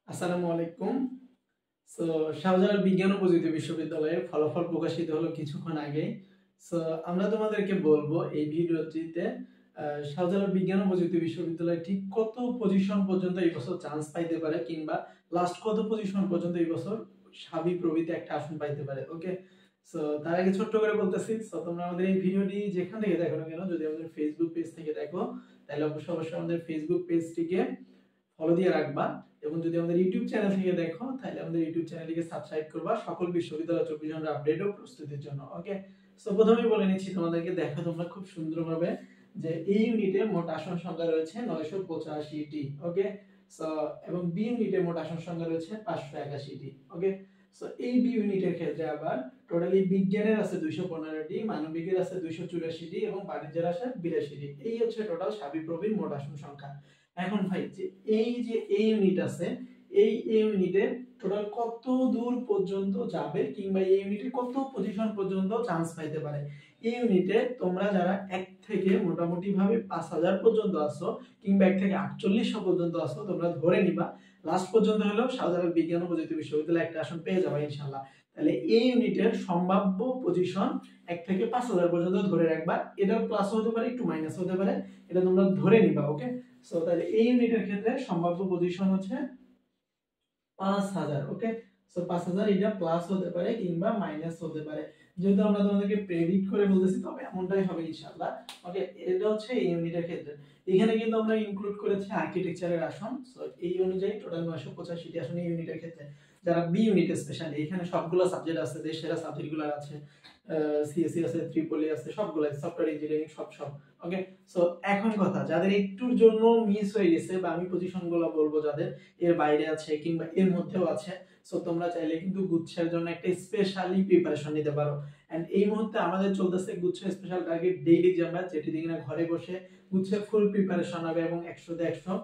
আসসালামু আলাইকুম। সো শাহজালাল বিজ্ঞান ও প্রযুক্তি বিশ্ববিদ্যালয়ের ফলাফল প্রকাশিত হলো কিছুক্ষণ আগে। সো আমরা তোমাদেরকে বলবো এই ভিডিওটিতে শাহজালাল বিজ্ঞান ও প্রযুক্তি বিশ্ববিদ্যালয় ঠিক কত পজিশন পর্যন্ত এই বছর চান্স পাইতে পারে, কিংবা লাস্ট কত পজিশন পর্যন্ত এই বছর সাবি প্রভৃতি একটা আসন পাইতে পারে। ওকে, সো তার আগে ছোট্ট করে বলতেছি, সো তোমরা আমাদের এই ভিডিওটি যেখান থেকে দেখো না কেন, যদি আমাদের ফেসবুক পেজ থেকে দেখো তাহলে অবশ্যই আমাদের ফেসবুক পেজটিকে ফলো দিয়ে রাখবা, এবং যদি আমাদের ইউটিউব চ্যানেল থেকে দেখো তাহলে আমাদের ইউটিউব চ্যানেলটিকে সাবস্ক্রাইব করবা সকল বিশ্ববিদ্যালয় 24 ঘন্টা আপডেট ও প্রস্তুতির জন্য। ওকে, সো প্রথমেই বলে নিচ্ছি তোমাদেরকে, দেখো তোমরা খুব সুন্দরভাবে যে এই ইউনিটে মোট আসন সংখ্যা রয়েছে 985টি। ওকে, সো এবং বি ইউনিটে মোট আসন সংখ্যা রয়েছে 581টি। ওকে, সো এই বি ইউনিটের ক্ষেত্রে আবার টোটালি বিজ্ঞানের আছে 215টি, মানবিকের আছে 284টি এবং বাণিজ্যের আছে 82টি। এই হচ্ছে টোটাল সাবিপ্রবির মোট আসন সংখ্যা। এখন ভাই যে এই ইউনিট আছে, এই ইউনিটে টোটাল কত দূর পর্যন্ত যাবে, কিংবা এই ইউনিটে কত পজিশন পর্যন্ত চান্স পাইতে পারে। এই ইউনিটে তোমরা যারা 1 থেকে মোটামুটি ভাবে 5000 পর্যন্ত আসো, কিংবা 1 থেকে 4800 পর্যন্ত আসো, তোমরা ধরে নিবা লাস্ট পর্যন্ত হলেও শাহজালাল বিজ্ঞান ও প্রযুক্তি বিশ্ববিদ্যালয়ে একটা আসন পেয়ে যাবে ইনশাআল্লাহ। তাহলে এই ইউনিটের সম্ভাব্য পজিশন 1 থেকে 5000 পর্যন্ত ধরে রাখবা। এটা প্লাস হতে পারে, একটু মাইনাস হতে পারে, এটা তোমরা ধরে নিবা। ওকে, সো তাহলে এই ইউনিটের ক্ষেত্রে সম্ভাব্য পজিশন হচ্ছে 5000। ওকে, সো 5000 এটা প্লাস হতে পারে কিংবা মাইনাস হতে পারে, যেহেতু আমরা তোমাদেরকে প্রেডিক্ট করে বলতেছি তবে এমনটাই হবে ইনশাআল্লাহ। ওকে, এটা হচ্ছে এই ইউনিটের ক্ষেত্রে। এখানে কিন্তু আমরা ইনক্লুড করেছি আর্কিটেকচারের আসন। সো এই অনুযায়ী টোটাল 985টি আসন এই ইউনিটের ক্ষেত্রে। যারা বি ইউনিট স্পেশালি, এখানে সবগুলো সাবজেক্ট আছে, দেশের সাবজেক্টগুলো আছে, সিএসসি আছে, ট্রিপলি আছে, সবগুলো সফটওয়্যার ইঞ্জিনিয়ারিং সব। ওকে, সো এখন কথা, যাদের একটুর জন্য মিস হয়ে গেছে বা আমি পজিশনগুলো বলবো যাদের এর বাইরে আছে কিংবা এর মধ্যেও আছে, সো তোমরা চাইলে কিন্তু গুচ্ছের জন্য একটা স্পেশালি প্রিপারেশন নিতে পারো। এন্ড এই মুহূর্তে আমাদের চলতেছে গুচ্ছ special target daily exam batch, যেটি দিয়ে ঘরে বসে গুচ্ছের ফুল প্রিপারেশন হবে এবং 100 তে 100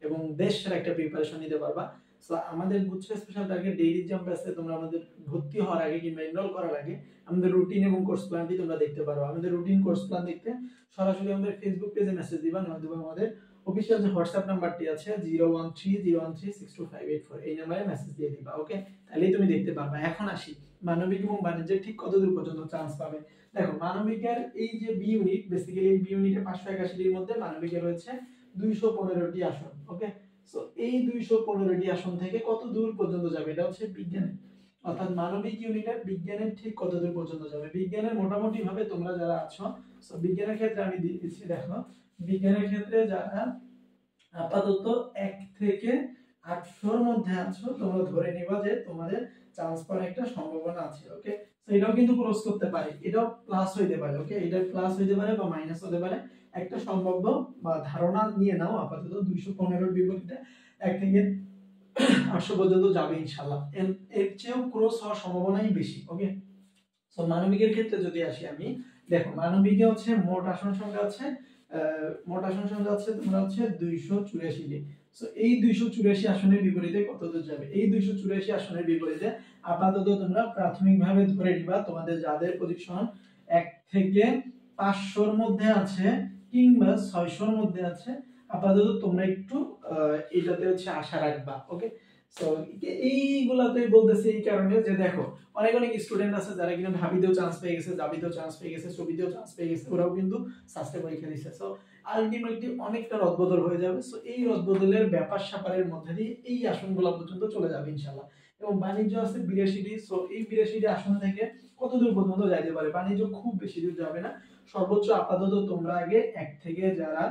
এবং দেশের একটা প্রিপারেশন নিতে পারবা। সো আমাদের গুচ্ছ স্পেশাল টার্গেট ডেইলি এক্সাম ব্যাচে তোমরা আমাদের ভর্তি হওয়ার আগে কিংবা এনরোল করার আগে আমাদের রুটিন এবং কোর্স প্ল্যানটি তোমরা দেখতে পারো। আমাদের রুটিন কোর্স প্ল্যান দেখতে সরাসরি আমাদের ফেসবুক পেজে মেসেজ দিবা, নয়তো আমাদের অফিশিয়াল যে হোয়াটসঅ্যাপ নাম্বারটি আছে 0130136584, এই নম্বরে মেসেজ দিয়ে দিবা। ওকে, তাহলেই তুমি দেখতে পারবা। এখন আসি মানবিক এবং বাণিজ্যের ঠিক কতদূর পর্যন্ত চান্স পাবে। দেখো, মানবিকের এই যে বি ইউনিট, বেসিক্যালি এই বি ইউনিটে 581টির মধ্যে মানবিকের রয়েছে 215টি আসন। ওকে, সো এই 215টি আসন থেকে কত দূর পর্যন্ত যাবে, এটা হচ্ছে বিজ্ঞানের, অর্থাৎ মানবিক ইউনিটের বিজ্ঞানের ঠিক কত দূর পর্যন্ত যাবে। বিজ্ঞানের মোটামুটি ভাবে তোমরা যারা আছো, সো বিজ্ঞানের ক্ষেত্রে আমি দিয়ে দিচ্ছি। দেখো, বিজ্ঞানের ক্ষেত্রে যারা আপাতত 1 থেকে 800-র মধ্যে আছো, তোমরা ধরে নিবা যে তোমাদের চান্স পাওয়ার একটা সম্ভাবনা আছে। ওকে, সো এটাও কিন্তু ক্রস করতে পারে, এটাও প্লাস হইতে পারে। ওকে, এটা প্লাস হইতে পারে বা মাইনাস হতে পারে, একটা সম্ভাব্য বা ধারণা নিয়ে নাও। আপাতত 215-র বিপরীতে 1 থেকে 800 পর্যন্ত যাবে ইনশাআল্লাহ। এর চেয়েও ক্রস হওয়ার সম্ভাবনাই বেশি। ওকে, সো মানবিকের ক্ষেত্রে যদি আসি আমি, দেখো মানবিকে হচ্ছে মোট আসন সংখ্যা আছে তোমরা হচ্ছে 284টি। সো এই 284 আসনের বিপরীতে কত দূর যাবে? এই 284 আসনের বিপরীতে আপাতত তোমরা প্রাথমিকভাবে ধরে নিবা তোমাদের যাদের পজিশন 1 থেকে 500-র মধ্যে আছে কিংবা 600-র মধ্যে আছে, আপাতত তোমরা একটু এটাতে হচ্ছে আশা রাখবা। ওকে, সো এইগুলাতে বলতেছি এই কারণে যে দেখো, অনেক স্টুডেন্ট আছে যারা কিনা ঢাবিতেও চান্স পেয়ে গেছে, জাবিতেও চান্স পেয়ে গেছে, ছবিতেও চান্স পেয়ে গেছে, ওরাও কিন্তু সাস্টে পরীক্ষা দিচ্ছে। সো আলটিমেটলি অনেকটা রদবদল হয়ে যাবে। সো এই রদবদলের ব্যাপার স্যাপারের মধ্যে দিয়ে এই আসনগুলো পর্যন্ত চলে যাবে ইনশাআল্লাহ। এবং বাণিজ্য আছে 82টি। সো এই 82টি আসন থেকে কত দূর পর্যন্ত যাইতে পারে? বাণিজ্য খুব বেশি দূর যাবে না, সর্বোচ্চ আপাতত তোমরা আগে 1 থেকে যারা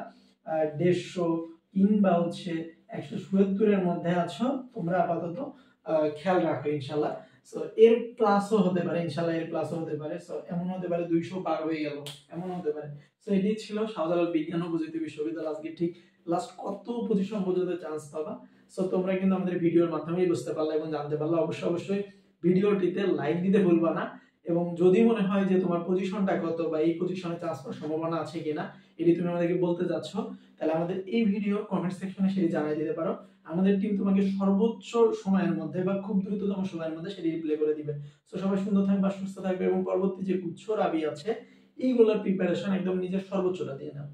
150 কিংবা হচ্ছে 177-এর মধ্যে আছো, তোমরা আপাতত খেয়াল রাখো ইনশাআল্লাহ। সো এর প্লাসও হতে পারে ইনশাআল্লাহ, এর প্লাসও হতে পারে। সো এমন হতে পারে 200 পার হয়ে গেল, এমন হতে পারে। সো এটি ছিল শাহজালাল বিজ্ঞান ও প্রযুক্তি বিশ্ববিদ্যালয় আজকে ঠিক লাস্ট কত পজিশন পর্যন্ত চান্স পাবা। সো তোমরা কিন্তু আমাদের ভিডিওর মাধ্যমেই বুঝতে পারলে এবং জানতে পারলে। অবশ্যই ভিডিওটিতে লাইক দিতে ভুলবা না, এবং যদি মনে হয় যে তোমার পজিশনটা কত বা এই পজিশনে চান্স পাওয়ার সম্ভাবনা আছে কিনা এটি তুমি আমাদেরকে বলতে যাচ্ছ, তাহলে আমাদের এই ভিডিও কমেন্ট সেকশনে সেটি জানিয়ে দিতে পারো। আমাদের টিম তোমাকে সর্বোচ্চ সময়ের মধ্যে বা খুব দ্রুততম সময়ের মধ্যে সেটি রিপ্লাই করে দিবে। তো সবাই সুন্দর থাকবে, সুস্থ থাকবে এবং পরবর্তী যে গুচ্ছ রাবি আছে এইগুলোর প্রিপারেশন একদম নিজের সর্বোচ্চটা দিয়ে নাও।